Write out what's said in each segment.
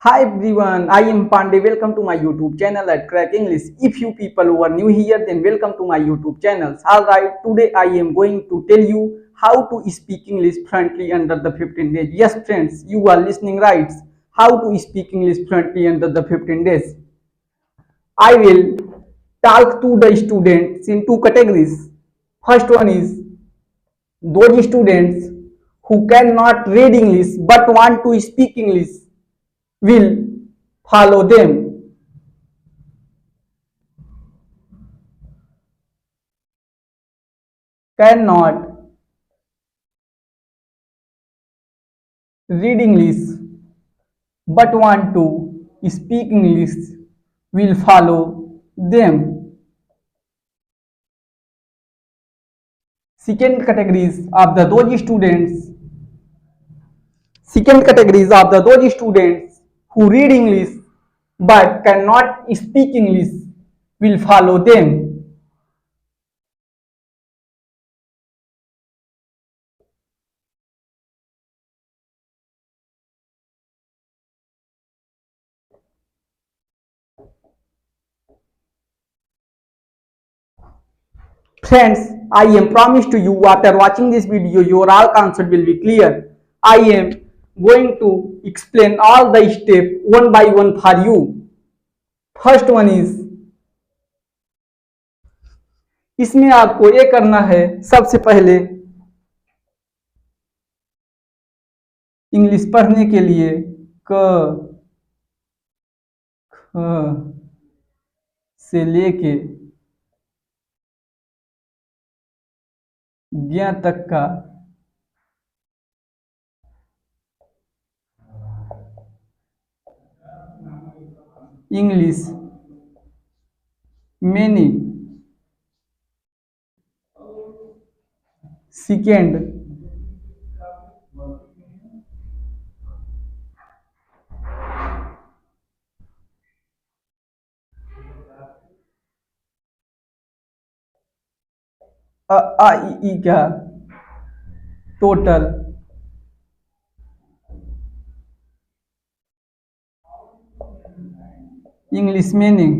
Hi everyone, I am Pandey. Welcome to my YouTube channel at Crack English. If you people who are new here, then welcome to my YouTube channel. Alright, today I am going to tell you how to speak English fluently under the 15 days. Yes friends, you are listening right. How to speak English fluently under the 15 days. I will talk to the students in two categories. First one is those students who cannot read English but want to speak English will follow them. Cannot read English but want to speak English will follow them. Second categories of the those students. Second categories of the those students who read English but cannot speak English will follow them. Friends, I am promised to you after watching this video, your all concept will be clear. I am going to explain all the steps one by one for you. First one is, इसमें आपको ये करना है सबसे पहले English पढ़ने के लिए क ख से लेके ज्ञ तक का इंग्लिश मीनिंग सेकेंड आ ई का टोटल इंग्लिश मीनिंग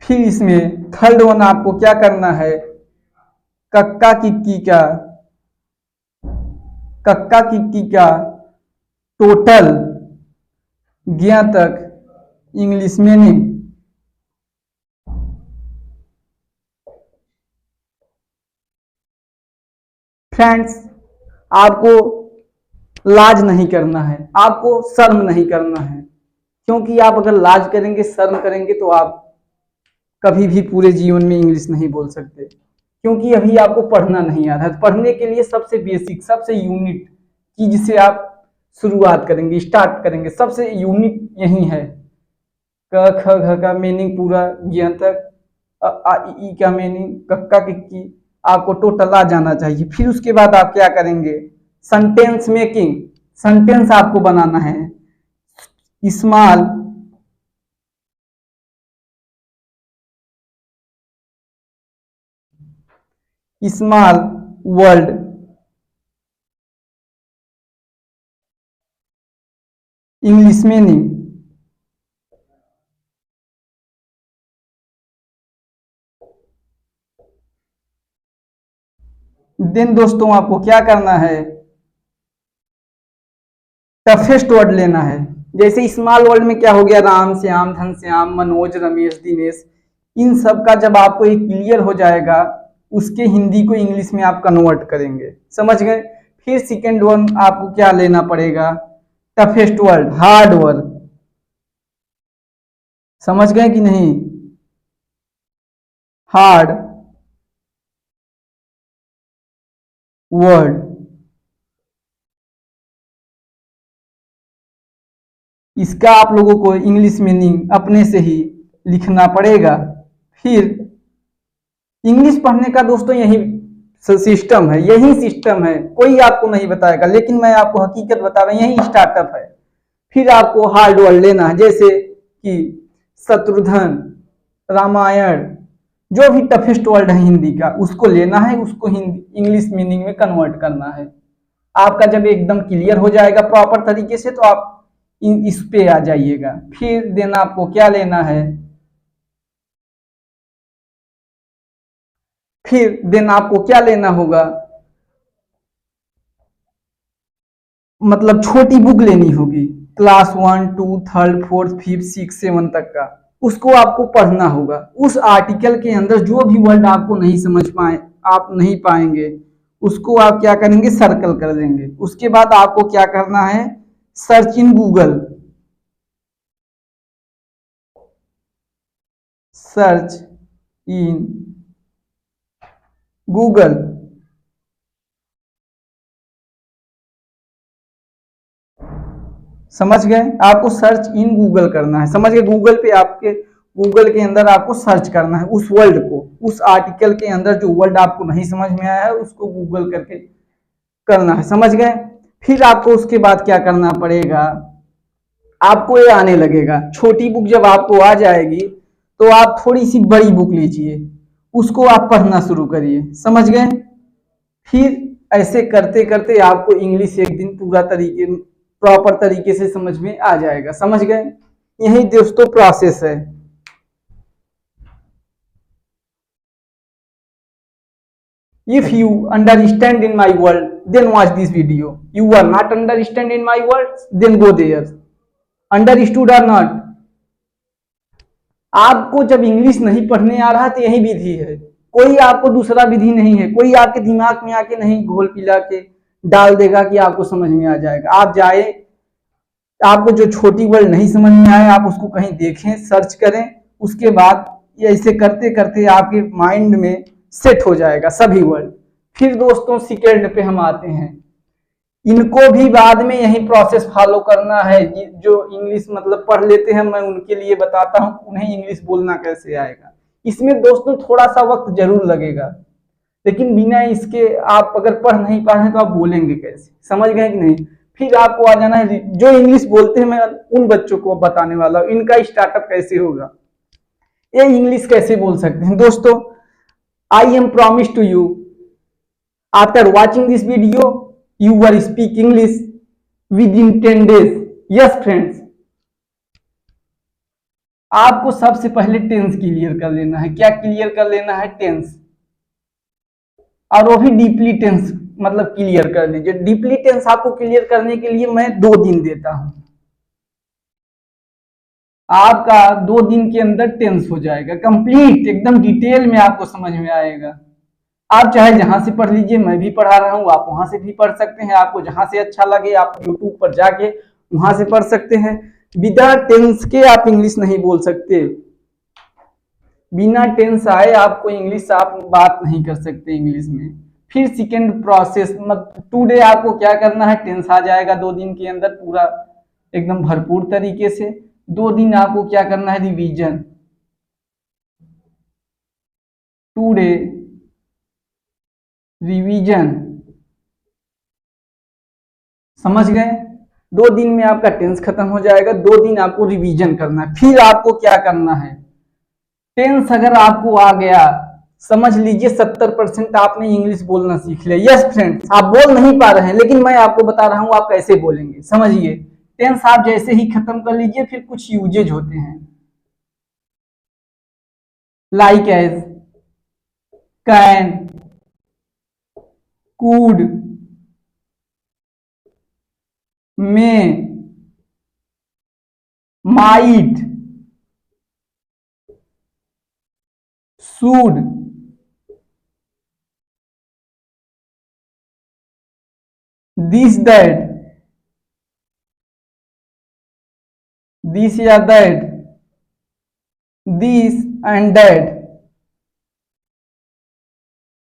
फिर इसमें थर्ड वन आपको क्या करना है, कक्का किक्की का टोटल ज्ञ तक इंग्लिश मीनिंग। फ्रेंड्स, आपको लाज नहीं करना है, आपको शर्म नहीं करना है, क्योंकि आप अगर लाज करेंगे, शर्म करेंगे तो आप कभी भी पूरे जीवन में इंग्लिश नहीं बोल सकते, क्योंकि अभी आपको पढ़ना नहीं आ रहा है। पढ़ने के लिए सबसे बेसिक, सबसे यूनिक चीज से आप शुरुआत करेंगे, स्टार्ट करेंगे। सबसे यूनिक यही है। क ख घ का मीनिंग पूरा ज्ञ तक, आ ई का मीनिंग, कक्का किक्की आपको टोटल आ जाना चाहिए। फिर उसके बाद आप क्या करेंगे, सेंटेंस मेकिंग, सेंटेंस आपको बनाना है। Small small world English meaning. Then दोस्तों आपको क्या करना है, टफेस्ट वर्ड लेना है। जैसे स्मॉल वर्ल्ड में क्या हो गया, राम श्याम घनश्याम मनोज रमेश दिनेश, इन सब का जब आपको एक क्लियर हो जाएगा, उसके हिंदी को इंग्लिश में आप कन्वर्ट करेंगे। समझ गए। फिर सेकेंड वन आपको क्या लेना पड़ेगा, टफेस्ट वर्ड, हार्ड वर्ड। समझ गए कि नहीं, हार्ड वर्ड। इसका आप लोगों को इंग्लिश मीनिंग अपने से ही लिखना पड़ेगा। फिर इंग्लिश पढ़ने का दोस्तों यही सिस्टम है, यही सिस्टम है, कोई आपको नहीं बताएगा, लेकिन मैं आपको हकीकत बता रहा हूं, यही स्टार्टअप है। फिर आपको हार्ड वर्ड लेना है, जैसे कि शत्रुघ्न, रामायण, जो भी टफेस्ट वर्ड है हिंदी का उसको लेना है, उसको हिंदी इंग्लिश मीनिंग में कन्वर्ट करना है। आपका जब एकदम क्लियर हो जाएगा प्रॉपर तरीके से तो आप इस पे आ जाइएगा। फिर देन आपको क्या लेना है, फिर देन आपको क्या लेना होगा, मतलब छोटी बुक लेनी होगी क्लास 1, 2, 3, 4, 5, 6, 7 तक का, उसको आपको पढ़ना होगा। उस आर्टिकल के अंदर जो भी वर्ड आपको नहीं समझ पाए, आप नहीं पाएंगे, उसको आप क्या करेंगे, सर्कल कर देंगे। उसके बाद आपको क्या करना है, search in Google, search in Google. समझ गए, आपको सर्च इन गूगल करना है। समझ गए, गूगल पे आपके गूगल के अंदर आपको सर्च करना है उस वर्ड को, उस आर्टिकल के अंदर जो वर्ड आपको नहीं समझ में आया है उसको गूगल करके करना है। समझ गए। फिर आपको उसके बाद क्या करना पड़ेगा, आपको ये आने लगेगा। छोटी बुक जब आपको आ जाएगी तो आप थोड़ी सी बड़ी बुक लीजिए, उसको आप पढ़ना शुरू करिए। समझ गए। फिर ऐसे करते करते आपको इंग्लिश एक दिन पूरा तरीके प्रॉपर तरीके से समझ में आ जाएगा। समझ गए, यही दोस्तों प्रोसेस है। If you understand in my world, then watch this video. You are not understand in my world, then go there. Understood or not? आपको जब इंग्लिश नहीं पढ़ने आ रहा तो यही विधि है, कोई आपको दूसरा विधि नहीं है। कोई आपके दिमाग में आके नहीं घोल पिला के डाल देगा कि आपको समझ में आ जाएगा। आप जाए, आपको जो छोटी वर्ड नहीं समझ में आए आप उसको कहीं देखें, सर्च करें, उसके बाद ऐसे करते करते आपके माइंड में सेट हो जाएगा सभी वर्ड। फिर दोस्तों सेकेंड पे हम आते हैं, इनको भी बाद में यही प्रोसेस फॉलो करना है। जो इंग्लिश मतलब पढ़ लेते हैं, मैं उनके लिए बताता हूँ उन्हें इंग्लिश बोलना कैसे आएगा। इसमें दोस्तों थोड़ा सा वक्त जरूर लगेगा, लेकिन बिना इसके आप अगर पढ़ नहीं पा रहे तो आप बोलेंगे कैसे। समझ गए कि नहीं। फिर आपको आ जाना है, जो इंग्लिश बोलते हैं मैं उन बच्चों को बताने वाला हूँ, इनका स्टार्टअप कैसे होगा, ये इंग्लिश कैसे बोल सकते हैं। दोस्तों I am promise to you, after watching this video you will speak English within 10 days. Yes friends, आपको सबसे पहले टेंस क्लियर कर लेना है। क्या क्लियर कर लेना है, टेंस, और वो भी डीपली टेंस मतलब क्लियर कर लीजिए। डीपली टेंस आपको क्लियर करने के लिए मैं 2 दिन देता हूं, आपका 2 दिन के अंदर टेंस हो जाएगा कंप्लीट, एकदम डिटेल में आपको समझ में आएगा। आप चाहे जहां से पढ़ लीजिए, मैं भी पढ़ा रहा हूं, आप वहां से भी पढ़ सकते हैं। आपको जहां से अच्छा लगे आप यूट्यूब पर जाके वहां से पढ़ सकते हैं। बिना टेंस के आप इंग्लिश नहीं बोल सकते, बिना टेंस आए आपको इंग्लिश आप बात नहीं कर सकते इंग्लिश में। फिर सेकेंड प्रोसेस मतलब टुडे आपको क्या करना है, टेंस आ जाएगा 2 दिन के अंदर पूरा एकदम भरपूर तरीके से। 2 दिन आपको क्या करना है, रिवीजन। टुडे रिवीजन, समझ गए। 2 दिन में आपका टेंस खत्म हो जाएगा, 2 दिन आपको रिवीजन करना है। फिर आपको क्या करना है, टेंस अगर आपको आ गया समझ लीजिए 70% आपने इंग्लिश बोलना सीख लिया। यस फ्रेंड्स, आप बोल नहीं पा रहे हैं लेकिन मैं आपको बता रहा हूं आप कैसे बोलेंगे। समझिए, टेंस आप जैसे ही खत्म कर लीजिए फिर कुछ यूजेज होते हैं, like as, can, could, may, might, should, this that, this या that, this and that,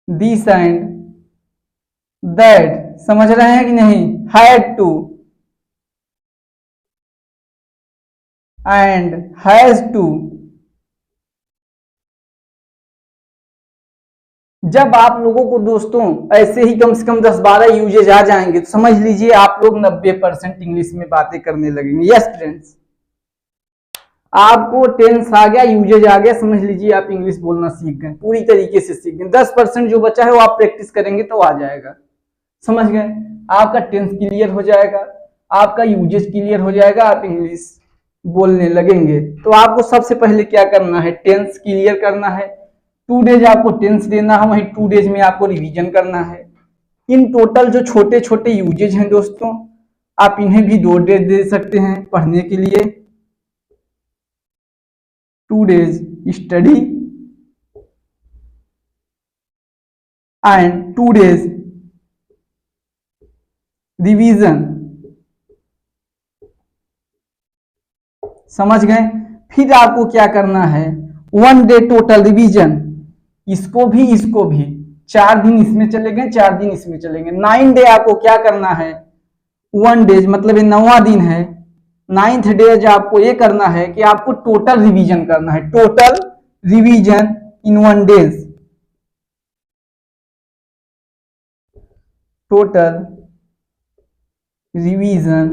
this and that. समझ रहे हैं कि नहीं। Had to and has to. जब आप लोगों को दोस्तों ऐसे ही कम से कम 10-12 यूजेज आ जाएंगे तो समझ लीजिए आप लोग 90% इंग्लिश में बातें करने लगेंगे। यस फ्रेंड्स, आपको टेंस आ गया, यूजेज आ गया, समझ लीजिए आप इंग्लिश बोलना सीख गए, पूरी तरीके से सीख गए। 10% जो बचा है वो आप प्रैक्टिस करेंगे तो आ जाएगा, समझ गए। आपका टेंस क्लियर हो जाएगा, आपका यूजेज क्लियर हो जाएगा, आप इंग्लिश बोलने लगेंगे। तो आपको सबसे पहले क्या करना है, टेंस क्लियर करना है। 2 डेज आपको टेंस देना है, वहीं 2 डेज में आपको रिवीजन करना है। इन टोटल जो छोटे छोटे यूजेज हैं दोस्तों, आप इन्हें भी 2 डेज दे सकते हैं पढ़ने के लिए। 2 days study and 2 days revision, समझ गए। फिर आपको क्या करना है, 1 डे टोटल रिवीजन, इसको भी 4 दिन इसमें चले गए, 4 दिन इसमें चलेंगे। 9 डे आपको क्या करना है, 1 डेज मतलब ये 9वां दिन है। 9th डेज आपको ये करना है कि आपको टोटल रिवीजन करना है, टोटल रिवीजन इन 1 डेज, टोटल रिवीजन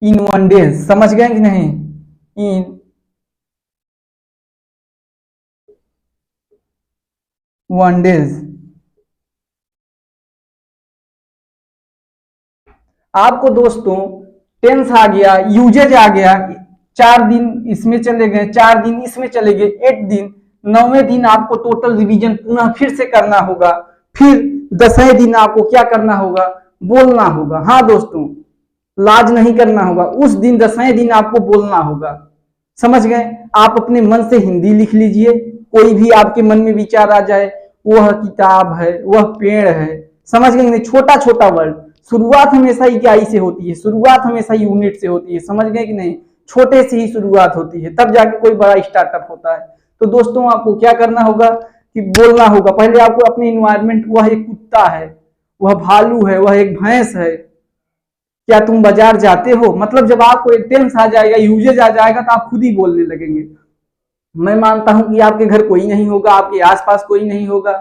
इन 1 डेज, समझ गए कि नहीं, इन 1 डेज। आपको दोस्तों टेंस आ गया, यूजेज आ गया, 4 दिन इसमें चले गए, 4 दिन इसमें चले गए, 8 दिन। 9वें दिन आपको टोटल रिवीजन पुनः फिर से करना होगा। फिर 10वें दिन आपको क्या करना होगा, बोलना होगा। हाँ दोस्तों, लाज नहीं करना होगा, उस दिन 10वें दिन आपको बोलना होगा, समझ गए। आप अपने मन से हिंदी लिख लीजिए, कोई भी आपके मन में विचार आ जाए, वह किताब है, वह पेड़ है, समझ गए। छोटा छोटा वर्ड, शुरुआत हमेशा इकाई से होती है, शुरुआत हमेशा यूनिट से होती है, समझ गए कि नहीं। छोटे से ही शुरुआत होती है, तब जाके कोई बड़ा स्टार्टअप होता है। तो दोस्तों आपको क्या करना होगा कि बोलना होगा। पहले आपको अपने इन्वायरमेंट, वह एक कुत्ता है, वह भालू है, वह एक भैंस है, क्या तुम बाजार जाते हो, मतलब जब आपको एक टेंस आ जाएगा, यूजेज आ जाएगा, तो आप खुद ही बोलने लगेंगे। मैं मानता हूं कि आपके घर कोई नहीं होगा, आपके आसपास कोई नहीं होगा,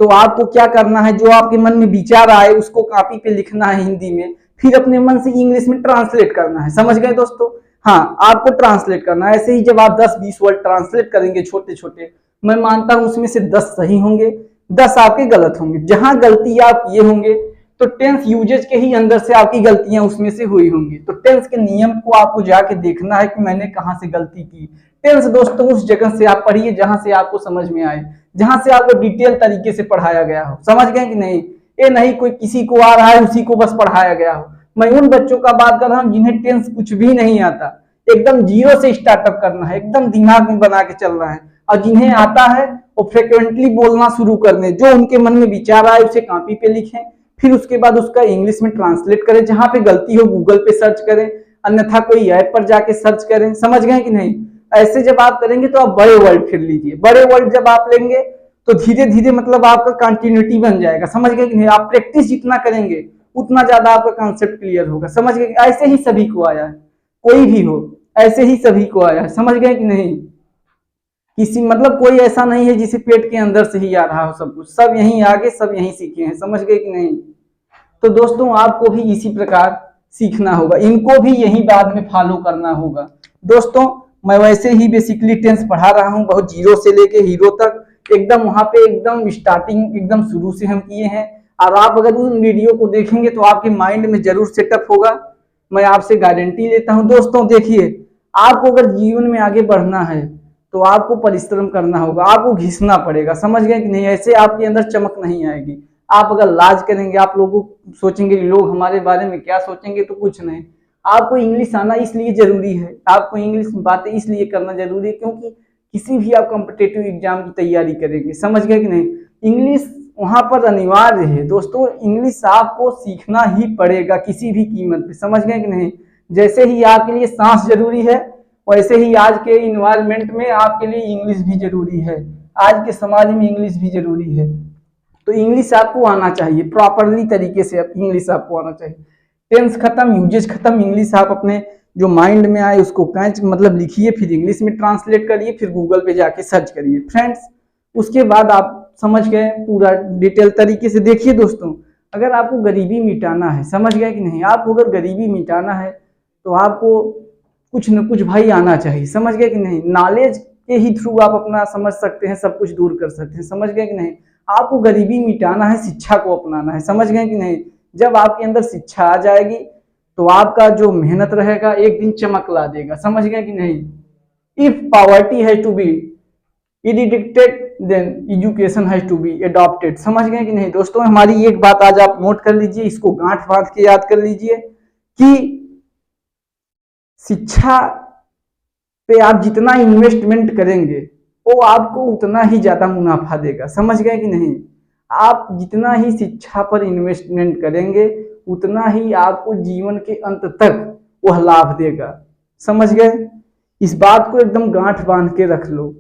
तो आपको क्या करना है, जो आपके मन में विचार आए उसको कॉपी पे लिखना है हिंदी में, फिर अपने मन से इंग्लिश में ट्रांसलेट करना है, समझ गए दोस्तों। हाँ, आपको ट्रांसलेट करना है। ऐसे ही जब आप 10-20 वर्ड ट्रांसलेट करेंगे छोटे छोटे, मैं मानता हूं उसमें से 10 सही होंगे, 10 आपके गलत होंगे। जहां गलती आप किए होंगे तो टेंस यूजेज के ही अंदर से आपकी गलतियां उसमें से हुई होंगी। तो टेंस के नियम को आपको जाके देखना है कि मैंने कहां से गलती की। टेंस दोस्तों उस जगह से आप पढ़िए जहां से आपको समझ में आए, जहां से आपको डिटेल तरीके से पढ़ाया गया हो, समझ गए कि नहीं। ये नहीं कोई किसी को आ रहा है उसी को बस पढ़ाया गया हो। मैं उन बच्चों का बात कर रहा हूं जिन्हें टेंस कुछ भी नहीं आता, एकदम जीरो से स्टार्टअप करना है, एकदम दिमाग में बना के चलना है। और जिन्हें आता है वो फ्रिक्वेंटली बोलना शुरू कर दें, जो उनके मन में विचार आए उसे कॉपी पे लिखें, फिर उसके बाद उसका इंग्लिश में ट्रांसलेट करें, जहां पे गलती हो गूगल पे सर्च करें, अन्यथा कोई ऐप पर जाके सर्च करें, समझ गए कि नहीं। ऐसे जब आप करेंगे तो आप बड़े वर्ड फिर लीजिए, बड़े वर्ड जब आप लेंगे तो धीरे धीरे मतलब आपका कंटिन्यूटी बन जाएगा, समझ गए कि नहीं। आप प्रैक्टिस जितना करेंगे उतना ज्यादा आपका कॉन्सेप्ट क्लियर होगा, समझ गए। ऐसे ही सभी को आया है, कोई भी हो, ऐसे ही सभी को आया है, समझ गए कि नहीं। किसी मतलब कोई ऐसा नहीं है जिसे पेट के अंदर से ही आ रहा हो सब कुछ, सब यहीं आगे, सब यहीं सीखे हैं, समझ गए कि नहीं। तो दोस्तों आपको भी इसी प्रकार सीखना होगा, इनको भी यही बाद में फॉलो करना होगा। दोस्तों मैं वैसे ही बेसिकली टेंस पढ़ा रहा हूँ, बहुत जीरो से लेके हीरो तक, एकदम वहां पे एकदम स्टार्टिंग एकदम शुरू से हम किए हैं। और आप अगर उन वीडियो को देखेंगे तो आपके माइंड में जरूर सेटअप होगा, मैं आपसे गारंटी लेता हूं। दोस्तों देखिए, आपको अगर जीवन में आगे बढ़ना है तो आपको परिश्रम करना होगा, आपको घिसना पड़ेगा, समझ गए कि नहीं। ऐसे आपके अंदर चमक नहीं आएगी। आप अगर लाज करेंगे, आप लोगों सोचेंगे कि लोग हमारे बारे में क्या सोचेंगे, तो कुछ नहीं। आपको इंग्लिश आना इसलिए जरूरी है, आपको इंग्लिश में बातें इसलिए करना जरूरी है क्योंकि किसी भी आप कॉम्पिटेटिव एग्जाम की तैयारी करेंगे, समझ गए कि नहीं। इंग्लिश वहां पर अनिवार्य है दोस्तों, इंग्लिश आपको सीखना ही पड़ेगा किसी भी कीमत पे, समझ गए कि नहीं। जैसे ही आपके लिए सांस जरूरी है, वैसे ही आज के इन्वायरमेंट में आपके लिए इंग्लिश भी जरूरी है, आज के समाज में इंग्लिश भी जरूरी है। तो इंग्लिश आपको आना चाहिए प्रॉपरली तरीके से, इंग्लिश आपको आना चाहिए। टेंस खत्म, यूजेज खत्म, इंग्लिश आप अपने जो माइंड में आए उसको कैच मतलब लिखिए, फिर इंग्लिश में ट्रांसलेट करिए, फिर गूगल पे जाके सर्च करिए फ्रेंड्स। उसके बाद आप समझ गए पूरा डिटेल तरीके से। देखिए दोस्तों, अगर आपको गरीबी मिटाना है, समझ गए कि नहीं, आपको अगर गरीबी मिटाना है तो आपको कुछ न कुछ भाई आना चाहिए, समझ गए कि नहीं। नॉलेज के ही थ्रू आप अपना समझ सकते हैं, सब कुछ दूर कर सकते हैं, समझ गए कि नहीं। आपको गरीबी मिटाना है, शिक्षा को अपनाना है, समझ गए कि नहीं। जब आपके अंदर शिक्षा आ जाएगी तो आपका जो मेहनत रहेगा एक दिन चमक ला देगा, समझ गए कि नहीं। If poverty has to be eradicated then education has to be adopted, समझ गए कि नहीं। दोस्तों हमारी एक बात आज आप नोट कर लीजिए, इसको गांठ बांध के याद कर लीजिए कि शिक्षा पे आप जितना इन्वेस्टमेंट करेंगे वो आपको उतना ही ज्यादा मुनाफा देगा, समझ गए कि नहीं। आप जितना ही शिक्षा पर इन्वेस्टमेंट करेंगे उतना ही आपको जीवन के अंत तक वह लाभ देगा, समझ गए। इस बात को एकदम गांठ बांध के रख लो।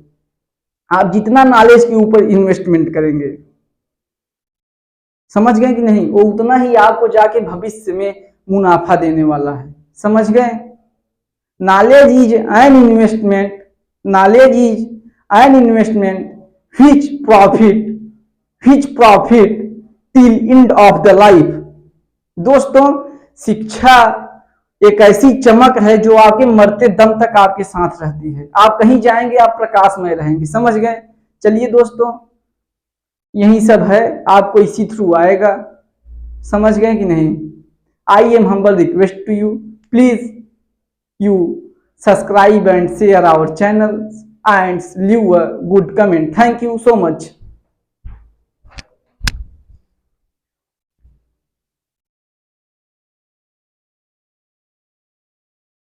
आप जितना नॉलेज के ऊपर इन्वेस्टमेंट करेंगे, समझ गए कि नहीं, वो उतना ही आपको जाके भविष्य में मुनाफा देने वाला है, समझ गए। knowledge is an investment, knowledge is an investment which profit till end of the life। दोस्तों शिक्षा एक ऐसी चमक है जो आपके मरते दम तक आपके साथ रहती है। आप कहीं जाएंगे आप प्रकाशमय रहेंगे, समझ गए। चलिए दोस्तों यही सब है, आपको इसी थ्रू आएगा, समझ गए कि नहीं। I am humble request to you, please you subscribe and share our channel and leave a good comment. Thank you so much.